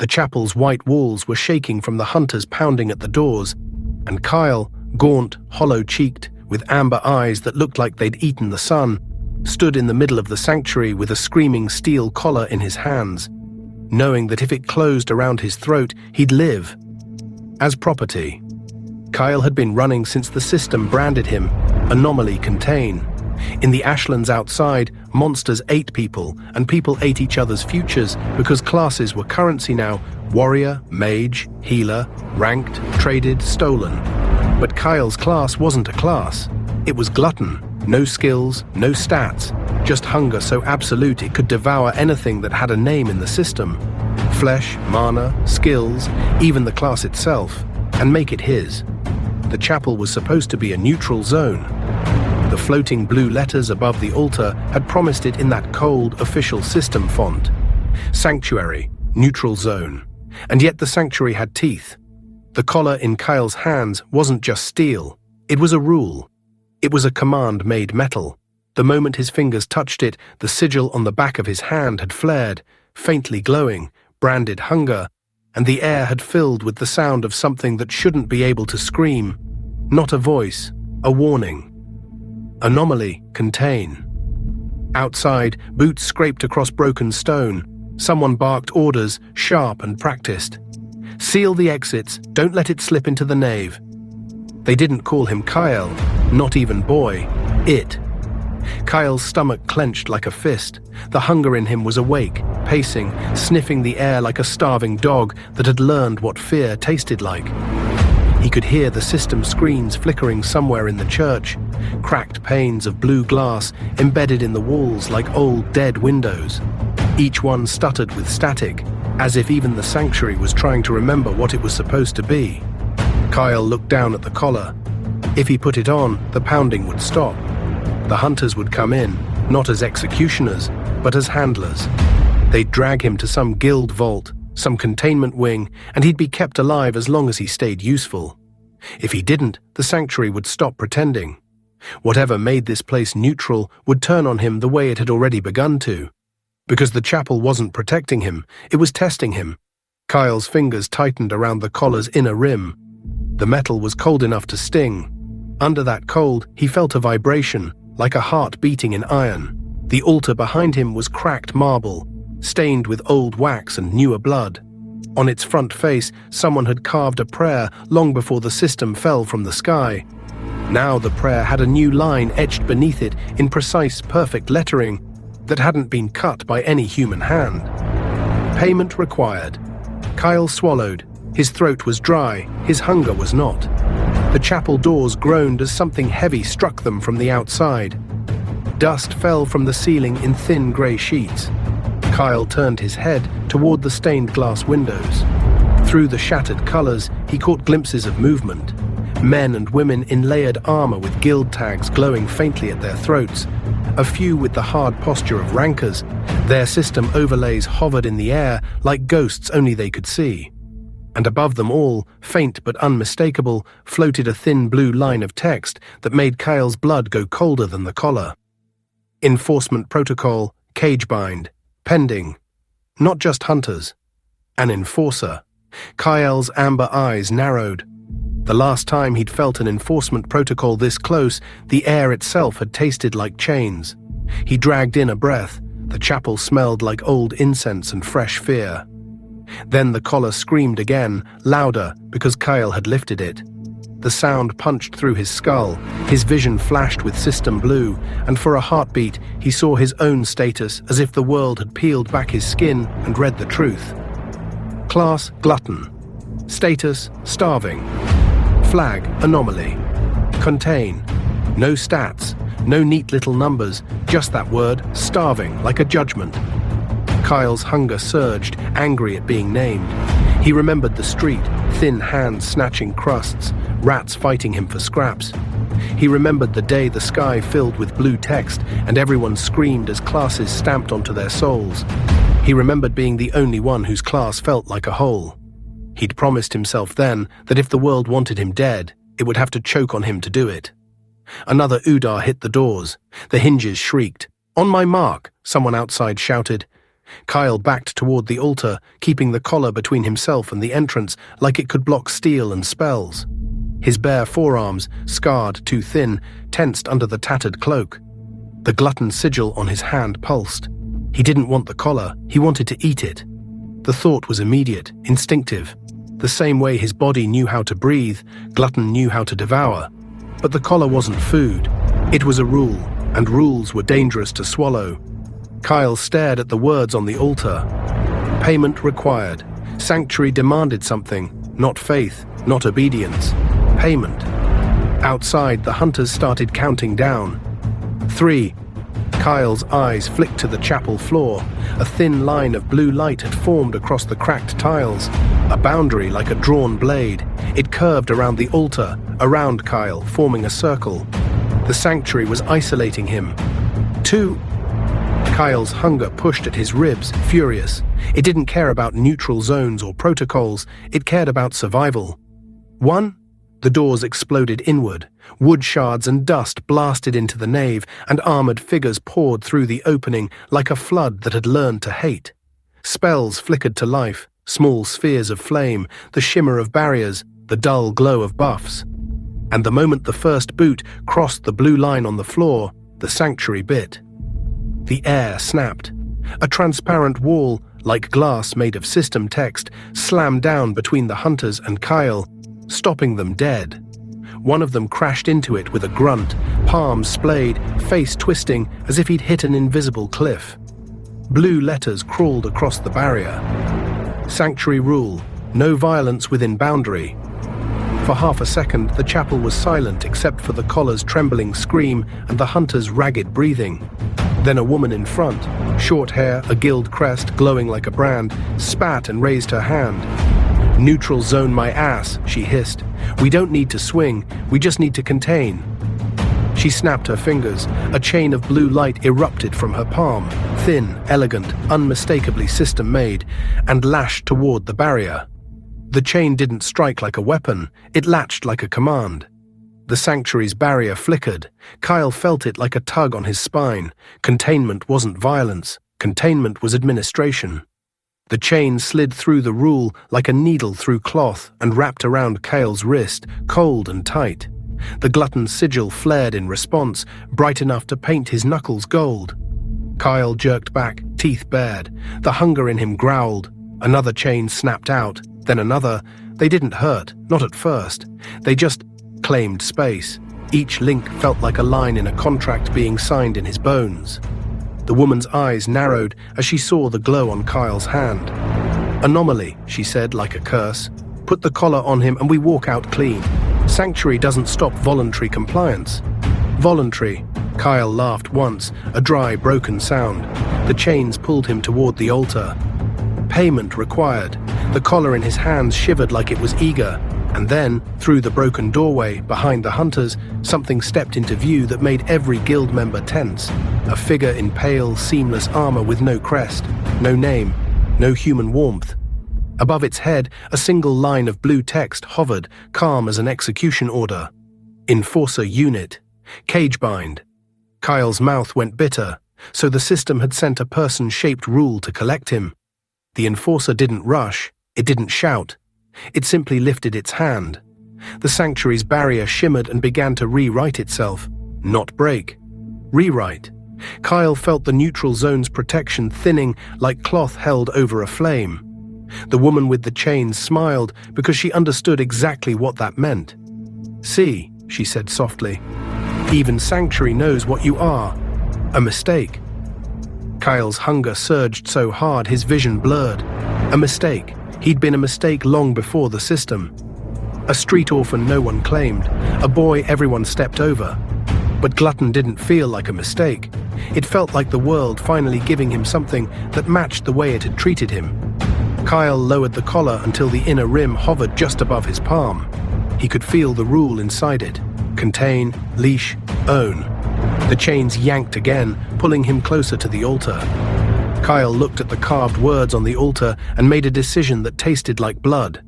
The chapel's white walls were shaking from the hunters pounding at the doors, and Kael, gaunt, hollow-cheeked, with amber eyes that looked like they'd eaten the sun, stood in the middle of the sanctuary with a screaming steel collar in his hands, knowing that if it closed around his throat, he'd live. As property. Kael had been running since the system branded him Anomaly Contain. In the ashlands outside, monsters ate people, and people ate each other's futures because classes were currency now: warrior, mage, healer, ranked, traded, stolen. But Kael's class wasn't a class. It was glutton. No skills, no stats, just hunger so absolute it could devour anything that had a name in the system. Flesh, mana, skills, even the class itself, and make it his. The chapel was supposed to be a neutral zone. The floating blue letters above the altar had promised it in that cold, official system font. Sanctuary, neutral zone. And yet the sanctuary had teeth. The collar in Kael's hands wasn't just steel, it was a rule. It was a command made metal. The moment his fingers touched it, the sigil on the back of his hand had flared, faintly glowing, branded hunger, and the air had filled with the sound of something that shouldn't be able to scream. Not a voice, a warning. Anomaly, contain. Outside, boots scraped across broken stone. Someone barked orders, sharp and practiced. Seal the exits, don't let it slip into the nave. They didn't call him Kael, not even boy, it. Kael's stomach clenched like a fist. The hunger in him was awake, pacing, sniffing the air like a starving dog that had learned what fear tasted like. He could hear the system screens flickering somewhere in the church, cracked panes of blue glass embedded in the walls like old dead windows. Each one stuttered with static, as if even the sanctuary was trying to remember what it was supposed to be. Kael looked down at the collar. If he put it on, the pounding would stop. The hunters would come in, not as executioners, but as handlers. They'd drag him to some guild vault, some containment wing, and he'd be kept alive as long as he stayed useful. If he didn't, the sanctuary would stop pretending. Whatever made this place neutral would turn on him the way it had already begun to. Because the chapel wasn't protecting him, it was testing him. Kael's fingers tightened around the collar's inner rim. The metal was cold enough to sting. Under that cold, he felt a vibration, like a heart beating in iron. The altar behind him was cracked marble, stained with old wax and newer blood. On its front face, someone had carved a prayer long before the system fell from the sky. Now the prayer had a new line etched beneath it in precise, perfect lettering that hadn't been cut by any human hand. Payment required. Kael swallowed. His throat was dry, his hunger was not. The chapel doors groaned as something heavy struck them from the outside. Dust fell from the ceiling in thin grey sheets. Kael turned his head toward the stained glass windows. Through the shattered colours, he caught glimpses of movement. Men and women in layered armour with guild tags glowing faintly at their throats. A few with the hard posture of rankers. Their system overlays hovered in the air like ghosts only they could see. And above them all, faint but unmistakable, floated a thin blue line of text that made Kael's blood go colder than the collar. Enforcement protocol, cagebind, pending. Not just hunters. An enforcer. Kael's amber eyes narrowed. The last time he'd felt an enforcement protocol this close, the air itself had tasted like chains. He dragged in a breath. The chapel smelled like old incense and fresh fear. Then the collar screamed again, louder, because Kael had lifted it. The sound punched through his skull, his vision flashed with system blue, and for a heartbeat he saw his own status as if the world had peeled back his skin and read the truth. Class, glutton. Status, starving. Flag, anomaly. Contain. No stats, no neat little numbers, just that word, starving, like a judgment. Kael's hunger surged, angry at being named. He remembered the street, thin hands snatching crusts, rats fighting him for scraps. He remembered the day the sky filled with blue text and everyone screamed as classes stamped onto their souls. He remembered being the only one whose class felt like a whole. He'd promised himself then that if the world wanted him dead, it would have to choke on him to do it. Another Udar hit the doors. The hinges shrieked. "On my mark," someone outside shouted. Kael backed toward the altar, keeping the collar between himself and the entrance like it could block steel and spells. His bare forearms, scarred too thin, tensed under the tattered cloak. The glutton sigil on his hand pulsed. He didn't want the collar, he wanted to eat it. The thought was immediate, instinctive. The same way his body knew how to breathe, Glutton knew how to devour. But the collar wasn't food. It was a rule, and rules were dangerous to swallow. Kael stared at the words on the altar. Payment required. Sanctuary demanded something, not faith, not obedience. Payment. Outside, the hunters started counting down. 3. Kael's eyes flicked to the chapel floor. A thin line of blue light had formed across the cracked tiles, a boundary like a drawn blade. It curved around the altar, around Kael, forming a circle. The sanctuary was isolating him. 2. Kael's hunger pushed at his ribs, furious. It didn't care about neutral zones or protocols, it cared about survival. 1. The doors exploded inward. Wood shards and dust blasted into the nave, and armored figures poured through the opening like a flood that had learned to hate. Spells flickered to life, small spheres of flame, the shimmer of barriers, the dull glow of buffs. And the moment the first boot crossed the blue line on the floor, the sanctuary bit. The air snapped. A transparent wall, like glass made of system text, slammed down between the hunters and Kael, stopping them dead. One of them crashed into it with a grunt, palms splayed, face twisting as if he'd hit an invisible cliff. Blue letters crawled across the barrier. Sanctuary rule, no violence within boundary. For half a second, the chapel was silent except for the collar's trembling scream and the hunter's ragged breathing. Then a woman in front, short hair, a gilt crest glowing like a brand, spat and raised her hand. "Neutral zone my ass," she hissed. "We don't need to swing, we just need to contain." She snapped her fingers. A chain of blue light erupted from her palm, thin, elegant, unmistakably system-made, and lashed toward the barrier. The chain didn't strike like a weapon, it latched like a command. The sanctuary's barrier flickered. Kael felt it like a tug on his spine. Containment wasn't violence, containment was administration. The chain slid through the rule like a needle through cloth and wrapped around Kael's wrist, cold and tight. The glutton's sigil flared in response, bright enough to paint his knuckles gold. Kael jerked back, teeth bared. The hunger in him growled. Another chain snapped out, then another. They didn't hurt, not at first. They just claimed space. Each link felt like a line in a contract being signed in his bones. The woman's eyes narrowed as she saw the glow on Kael's hand. "Anomaly," she said like a curse. "Put the collar on him and we walk out clean. Sanctuary doesn't stop voluntary compliance." "Voluntary." Kael laughed once, a dry, broken sound. The chains pulled him toward the altar. "Payment required." The collar in his hands shivered like it was eager. And then, through the broken doorway, behind the hunters, something stepped into view that made every guild member tense. A figure in pale, seamless armor with no crest, no name, no human warmth. Above its head, a single line of blue text hovered, calm as an execution order. Enforcer unit. Cagebind. Kael's mouth went bitter, so the system had sent a person-shaped rule to collect him. The enforcer didn't rush, it didn't shout. It simply lifted its hand. The sanctuary's barrier shimmered and began to rewrite itself, not break. Rewrite. Kael felt the neutral zone's protection thinning like cloth held over a flame. The woman with the chains smiled because she understood exactly what that meant. "See," she said softly, "even Sanctuary knows what you are. A mistake." Kael's hunger surged so hard his vision blurred. A mistake. He'd been a mistake long before the system. A street orphan no one claimed, a boy everyone stepped over. But Glutton didn't feel like a mistake. It felt like the world finally giving him something that matched the way it had treated him. Kael lowered the collar until the inner rim hovered just above his palm. He could feel the rule inside it. Contain, leash, own. The chains yanked again, pulling him closer to the altar. Kael looked at the carved words on the altar and made a decision that tasted like blood.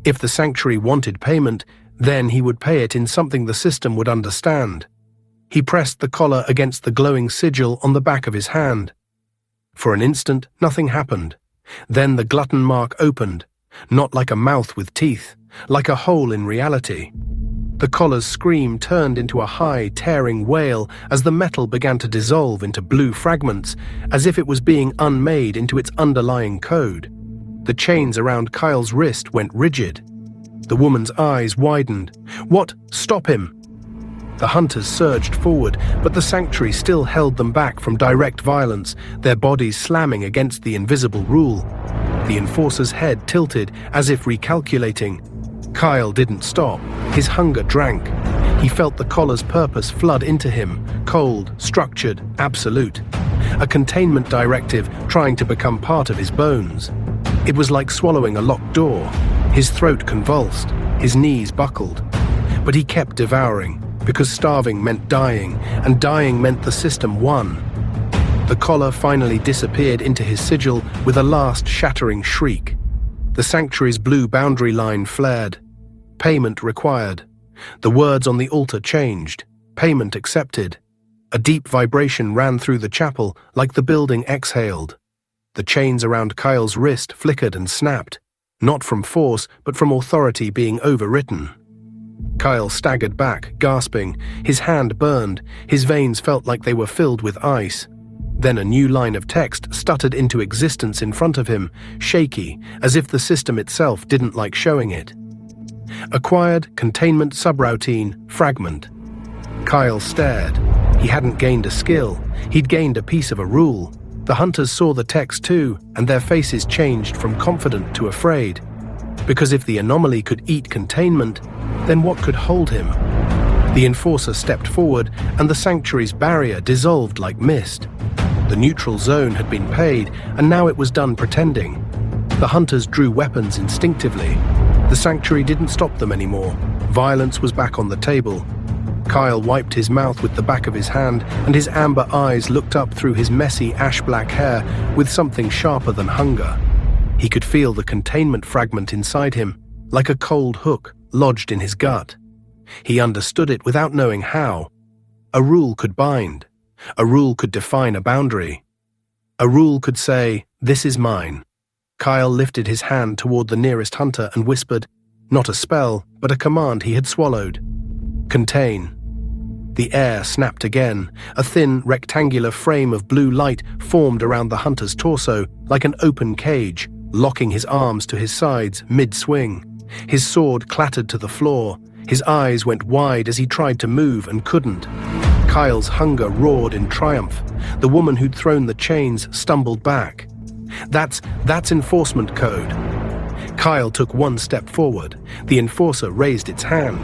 If the sanctuary wanted payment, then he would pay it in something the system would understand. He pressed the collar against the glowing sigil on the back of his hand. For an instant, nothing happened. Then the glutton mark opened, not like a mouth with teeth, like a hole in reality. The collar's scream turned into a high, tearing wail as the metal began to dissolve into blue fragments, as if it was being unmade into its underlying code. The chains around Kael's wrist went rigid. The woman's eyes widened. "What? Stop him!" The hunters surged forward, but the sanctuary still held them back from direct violence, their bodies slamming against the invisible rule. The enforcer's head tilted, as if recalculating. Kael didn't stop. His hunger drank. He felt the collar's purpose flood into him, cold, structured, absolute. A containment directive trying to become part of his bones. It was like swallowing a locked door. His throat convulsed, his knees buckled. But he kept devouring, because starving meant dying, and dying meant the system won. The collar finally disappeared into his sigil with a last shattering shriek. The sanctuary's blue boundary line flared. Payment required. The words on the altar changed. Payment accepted. A deep vibration ran through the chapel like the building exhaled. The chains around Kael's wrist flickered and snapped, not from force, but from authority being overwritten. Kael staggered back, gasping. His hand burned. His veins felt like they were filled with ice. Then a new line of text stuttered into existence in front of him, shaky, as if the system itself didn't like showing it. Acquired containment subroutine fragment. Kael stared. He hadn't gained a skill. He'd gained a piece of a rule. The hunters saw the text too, and their faces changed from confident to afraid. Because if the anomaly could eat containment, then what could hold him? The enforcer stepped forward, and the sanctuary's barrier dissolved like mist. The neutral zone had been paid, and now it was done pretending. The hunters drew weapons instinctively. The sanctuary didn't stop them anymore. Violence was back on the table. Kael wiped his mouth with the back of his hand, and his amber eyes looked up through his messy ash-black hair with something sharper than hunger. He could feel the containment fragment inside him, like a cold hook lodged in his gut. He understood it without knowing how. A rule could bind. A rule could define a boundary. A rule could say, "This is mine." Kael lifted his hand toward the nearest hunter and whispered, not a spell, but a command he had swallowed. "Contain." The air snapped again. A thin, rectangular frame of blue light formed around the hunter's torso, like an open cage, locking his arms to his sides mid-swing. His sword clattered to the floor. His eyes went wide as he tried to move and couldn't. Kael's hunger roared in triumph. The woman who'd thrown the chains stumbled back. That's enforcement code. Kael took one step forward. The enforcer raised its hand.